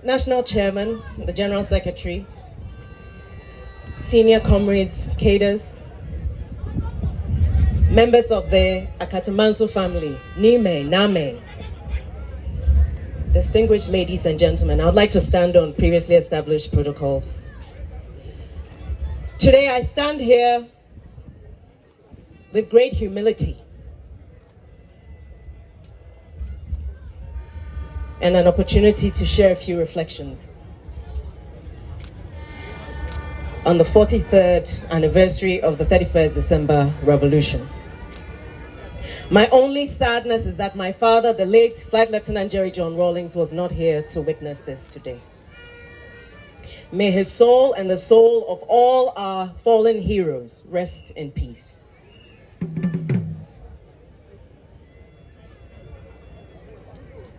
National Chairman, the General Secretary, senior comrades, cadres, members of the Akatamanso family, Nime, Name, distinguished ladies and gentlemen, I would like to stand on previously established protocols. Today I stand here with great humility and an opportunity to share a few reflections on the 43rd anniversary of the 31st December Revolution. My only sadness is that my father, the late Flight Lieutenant Jerry John Rawlings, was not here to witness this today. May his soul and the soul of all our fallen heroes rest in peace.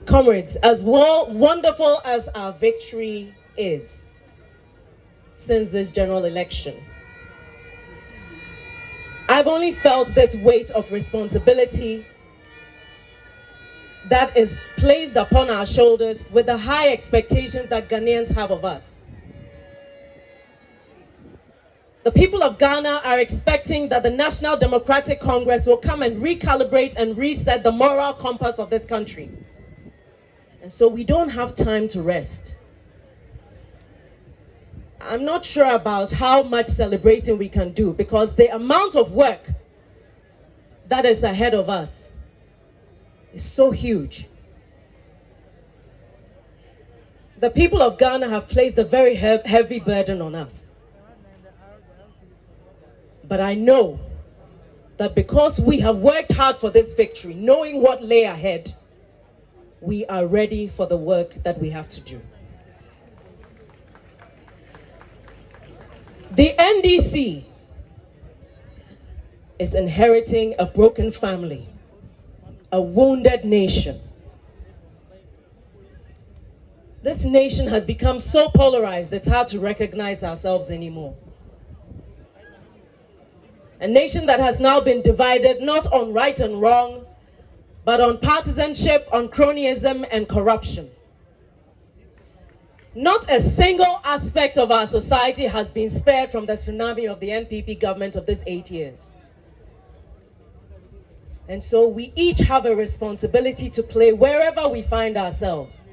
Comrades, as wonderful as our victory is since this general election, I've only felt this weight of responsibility that is placed upon our shoulders with the high expectations that Ghanaians have of us. The people of Ghana are expecting that the National Democratic Congress will come and recalibrate and reset the moral compass of this country. And so we don't have time to rest. I'm not sure about how much celebrating we can do because the amount of work that is ahead of us is so huge. The people of Ghana have placed a very heavy burden on us. But I know that because we have worked hard for this victory, knowing what lay ahead, we are ready for the work that we have to do. The NDC is inheriting a broken family, a wounded nation. This nation has become so polarized, it's hard to recognize ourselves anymore. A nation that has now been divided not on right and wrong, but on partisanship, on cronyism and corruption. Not a single aspect of our society has been spared from the tsunami of the NPP government of this 8 years. And so we each have a responsibility to play wherever we find ourselves,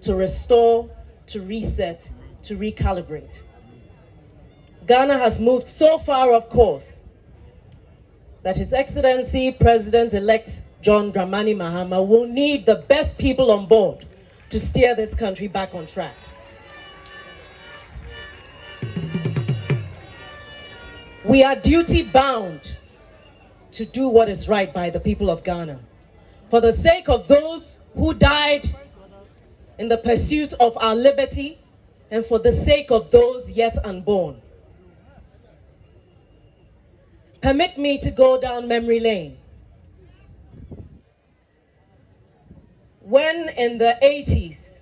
to restore, to reset, to recalibrate. Ghana has moved so far off course that His Excellency President-elect John Dramani Mahama will need the best people on board to steer this country back on track. We are duty-bound to do what is right by the people of Ghana. For the sake of those who died in the pursuit of our liberty, and for the sake of those yet unborn. Permit me to go down memory lane. When in the 80s,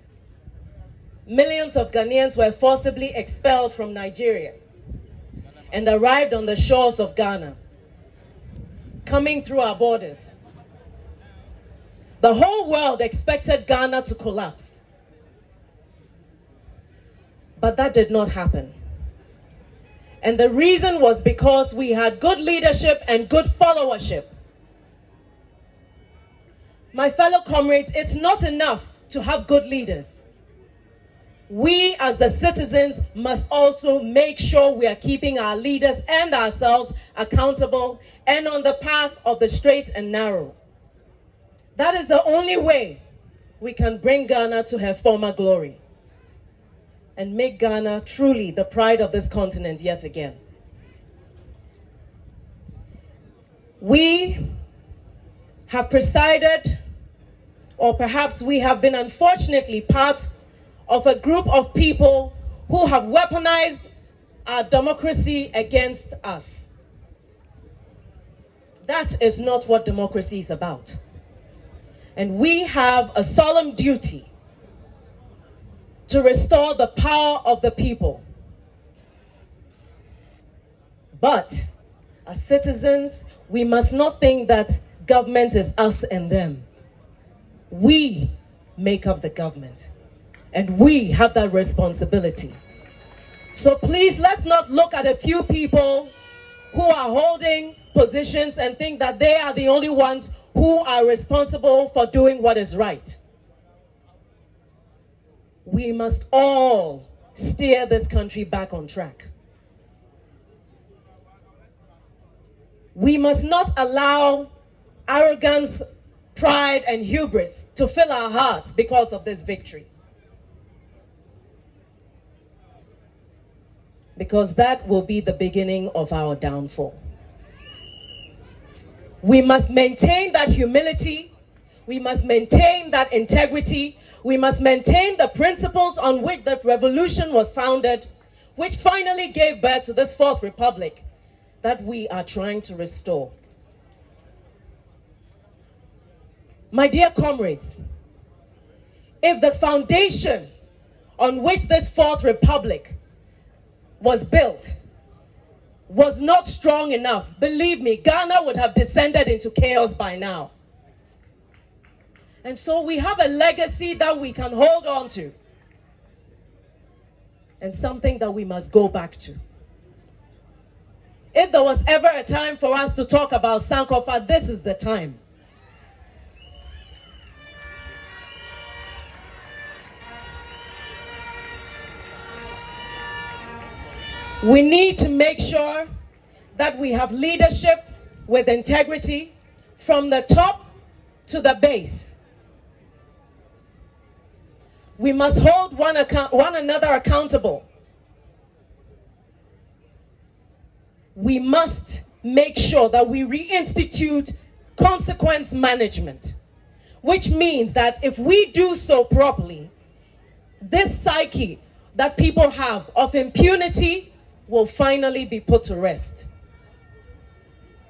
millions of Ghanaians were forcibly expelled from Nigeria and arrived on the shores of Ghana, coming through our borders. The whole world expected Ghana to collapse. But that did not happen. And the reason was because we had good leadership and good followership. My fellow comrades, it's not enough to have good leaders. We as the citizens must also make sure we are keeping our leaders and ourselves accountable and on the path of the straight and narrow. That is the only way we can bring Ghana to her former glory and make Ghana truly the pride of this continent yet again. We have presided, or perhaps we have been unfortunately part of a group of people who have weaponized our democracy against us. That is not what democracy is about. And we have a solemn duty to restore the power of the people. But as citizens, we must not think that government is us and them. We make up the government. And we have that responsibility. So please, let's not look at a few people who are holding positions and think that they are the only ones who are responsible for doing what is right. We must all steer this country back on track. We must not allow arrogance, pride, and hubris to fill our hearts because of this victory. Because that will be the beginning of our downfall. We must maintain that humility. We must maintain that integrity. We must maintain the principles on which the revolution was founded, which finally gave birth to this fourth republic that we are trying to restore. My dear comrades, if the foundation on which this fourth republic was built was not strong enough, believe me, Ghana would have descended into chaos by now. And so we have a legacy that we can hold on to, and something that we must go back to. If there was ever a time for us to talk about Sankofa, this is the time. We need to make sure that we have leadership with integrity from the top to the base. We must hold one another accountable. We must make sure that we reinstitute consequence management, which means that if we do so properly, this psyche that people have of impunity will finally be put to rest.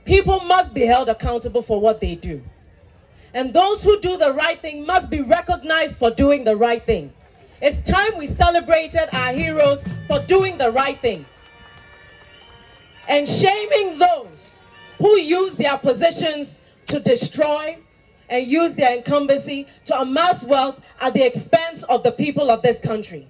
People must be held accountable for what they do. And those who do the right thing must be recognized for doing the right thing. It's time we celebrated our heroes for doing the right thing. And shaming those who use their positions to destroy and use their incumbency to amass wealth at the expense of the people of this country.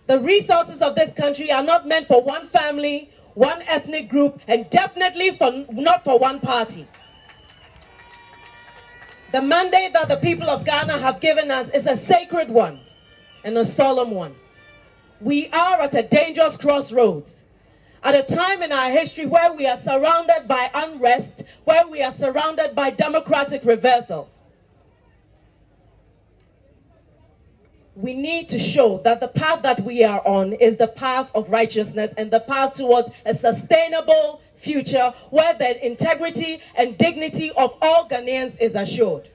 The resources of this country are not meant for one family, one ethnic group, and definitely not for one party. The mandate that the people of Ghana have given us is a sacred one and a solemn one. We are at a dangerous crossroads, at a time in our history where we are surrounded by unrest, where we are surrounded by democratic reversals. We need to show that the path that we are on is the path of righteousness and the path towards a sustainable future where the integrity and dignity of all Ghanaians is assured.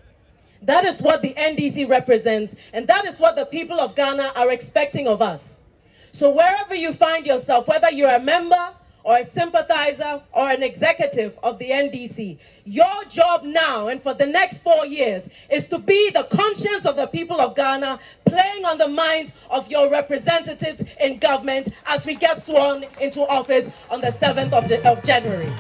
That is what the NDC represents, and that is what the people of Ghana are expecting of us. So wherever you find yourself, whether you're a member or a sympathizer or an executive of the NDC, your job now and for the next 4 years is to be the conscience of the people of Ghana, playing on the minds of your representatives in government as we get sworn into office on the 7th of January.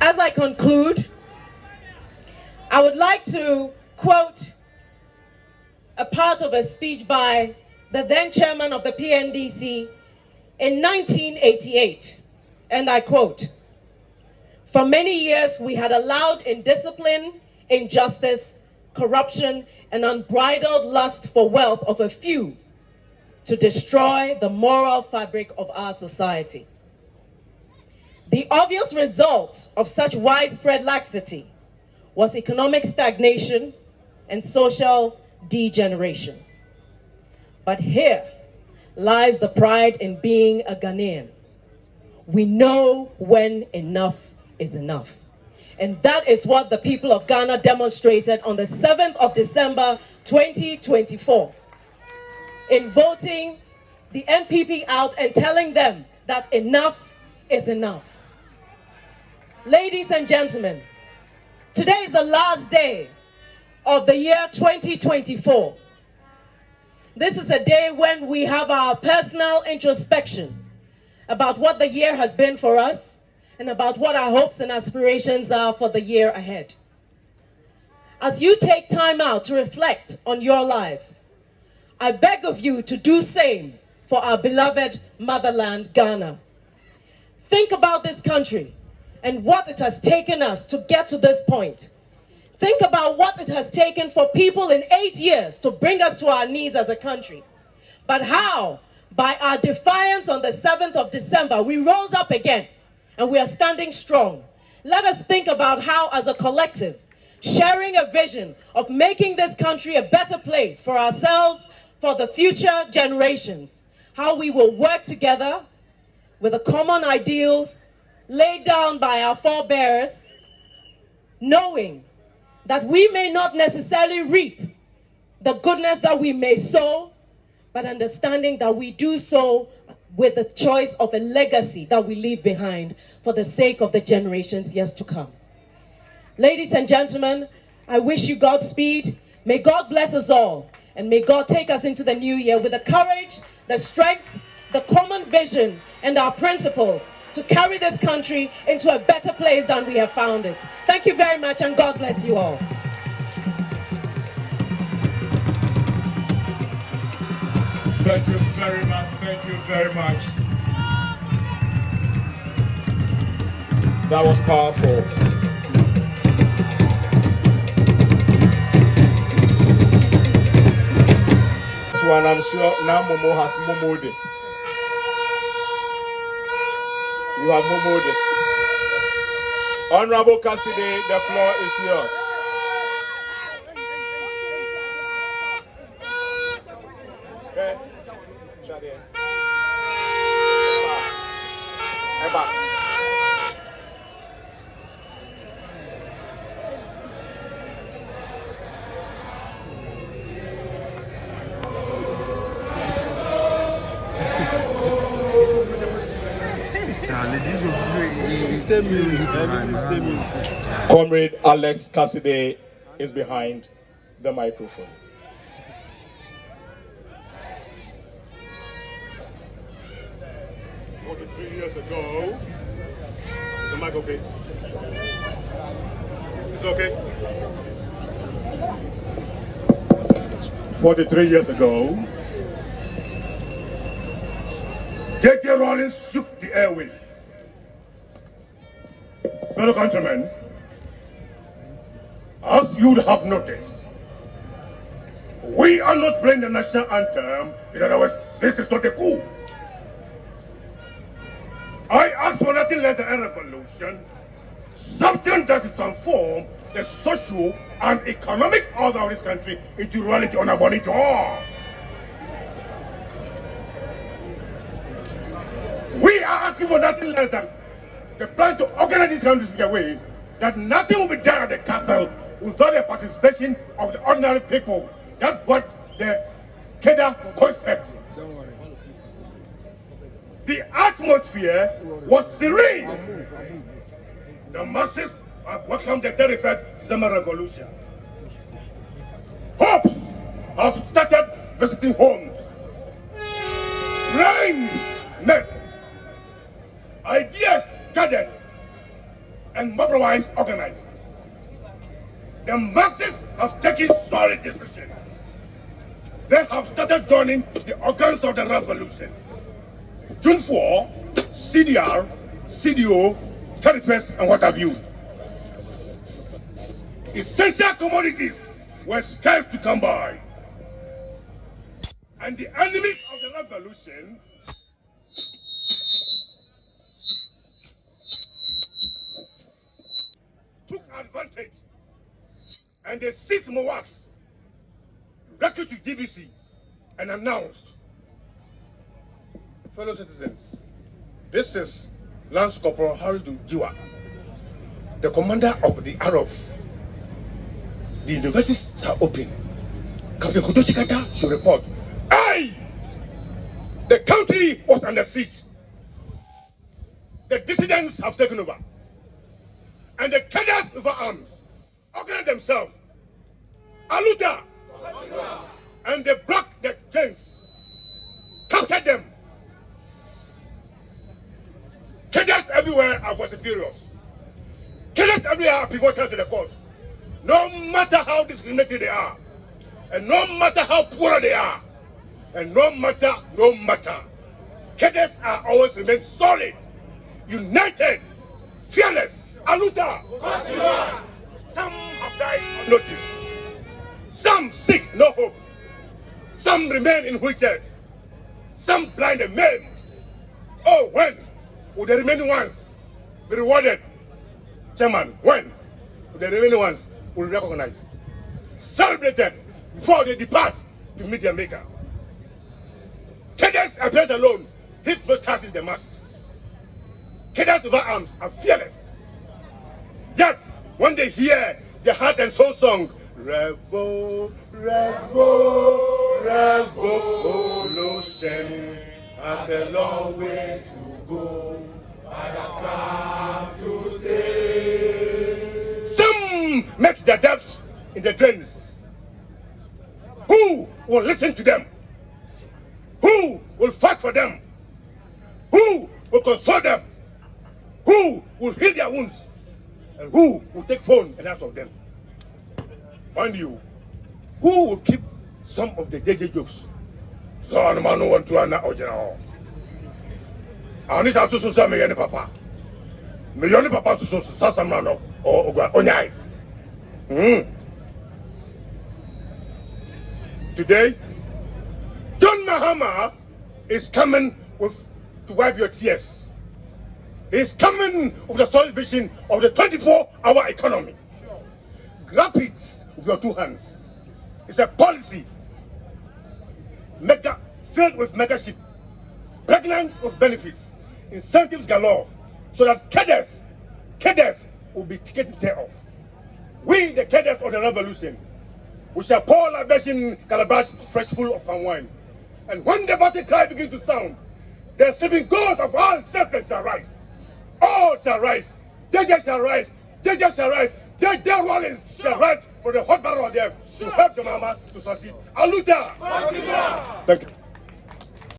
As I conclude, I would like to quote a part of a speech by the then chairman of the PNDC in 1988, and I quote, "For many years we had allowed indiscipline, injustice, corruption, and unbridled lust for wealth of a few to destroy the moral fabric of our society. The obvious result of such widespread laxity was economic stagnation and social degeneration. But here lies the pride in being a Ghanaian. We know when enough is enough. And that is what the people of Ghana demonstrated on the 7th of December 2024 in voting the NPP out and telling them that enough is enough. Ladies and gentlemen, today is the last day of the year 2024. This is a day when we have our personal introspection about what the year has been for us and about what our hopes and aspirations are for the year ahead. As you take time out to reflect on your lives, I beg of you to do same for our beloved motherland, Ghana. Think about this country and what it has taken us to get to this point. Think about what it has taken for people in 8 years to bring us to our knees as a country. But how, by our defiance on the 7th of December, we rose up again and we are standing strong. Let us think about how, as a collective, sharing a vision of making this country a better place for ourselves, for the future generations, how we will work together with the common ideals laid down by our forebears, knowing that we may not necessarily reap the goodness that we may sow, but understanding that we do so with the choice of a legacy that we leave behind for the sake of the generations yet to come. Ladies and gentlemen, I wish you Godspeed. May God bless us all, and may God take us into the new year with the courage, the strength, the common vision, and our principles to carry this country into a better place than we have found it. Thank you very much, and God bless you all. Thank you very much. Thank you very much. That was powerful. This one, I'm sure now Momo has momoed it. You have momoed it. Honorable Cassidy, the floor is yours. Okay. Shadier. Eba. Comrade Alex Cassidy is behind the microphone. Years ago, the mic, please. It's okay. 43 years ago, J.K. Rawlings shook the airwaves. Fellow countrymen, as you'd have noticed, we are not playing the national anthem. In other words, this is not a coup. I ask for nothing less than a revolution, something that will transform the social and economic order of this country into reality on a monitor. We are asking for nothing less than the plan to organize this country in a way that nothing will be done at the castle without the participation of the ordinary people. That's what the KEDA concept. The atmosphere was serene. The masses have welcomed the 31st December revolution. Hopes have started visiting homes. Brains met. Ideas gathered and mobilized, organized. The masses have taken solid decisions. They have started joining the organs of the revolution. June 4, CDR, CDO, 31st, and what have you. Essential commodities were scarce to come by. And the enemies of the revolution took advantage and they seized Mowax, recruited to GBC, and announced, fellow citizens, this is Lance Corporal Haridu Jiwa, the commander of the Arabs. The universities are open. Captain Kotochikata should report. Aye! The country was under siege. The dissidents have taken over. And the cadres with arms organized themselves. Aluta! And they broke the chains, captured them. everywhere I was furious. Killers everywhere are pivotal to the cause. No matter how discriminated they are, and no matter how poor they are, and no matter, cadets are always remain solid, united, fearless. Aluta! Some have died unnoticed. Some sick, no hope. Some remain in wheelchairs. Some blind and maimed. Oh, when will the remaining ones be rewarded? Chairman, when will the remaining ones will be recognized, celebrated before they depart to meet their maker? Cadets appears alone, hypnotizes the masses. Cadets over arms are fearless. Yet, when they hear the heart and soul song, revolt, revolt, revolution has a long way to go, but has come to stay. Some met their depths in the drains. Who will listen to them? Who will fight for them? Who will console them? Who will heal their wounds? And who will take phone and answer them? Mind you, who will keep some of the JJ jokes? So I don't want to know original. I need to say me any papa. Me yoni papa so some no or onyai. Today, John Mahama is coming to wipe your tears. He's coming with the solid vision of the 24-hour economy. Grab it with your two hands. It's a policy filled with membership, pregnant with benefits, incentives galore, so that cadets will be taken care of. We, the cadets of the revolution, we shall pour libation calabash fresh full of palm wine. And when the battle cry begins to sound, the sleeping ghost of our ancestors shall rise. All shall rise. JJ shall rise. JJ shall rise. JJ Rawlings shall rise for the hot battle of death to help the Mahama to succeed. Aluta! Thank you.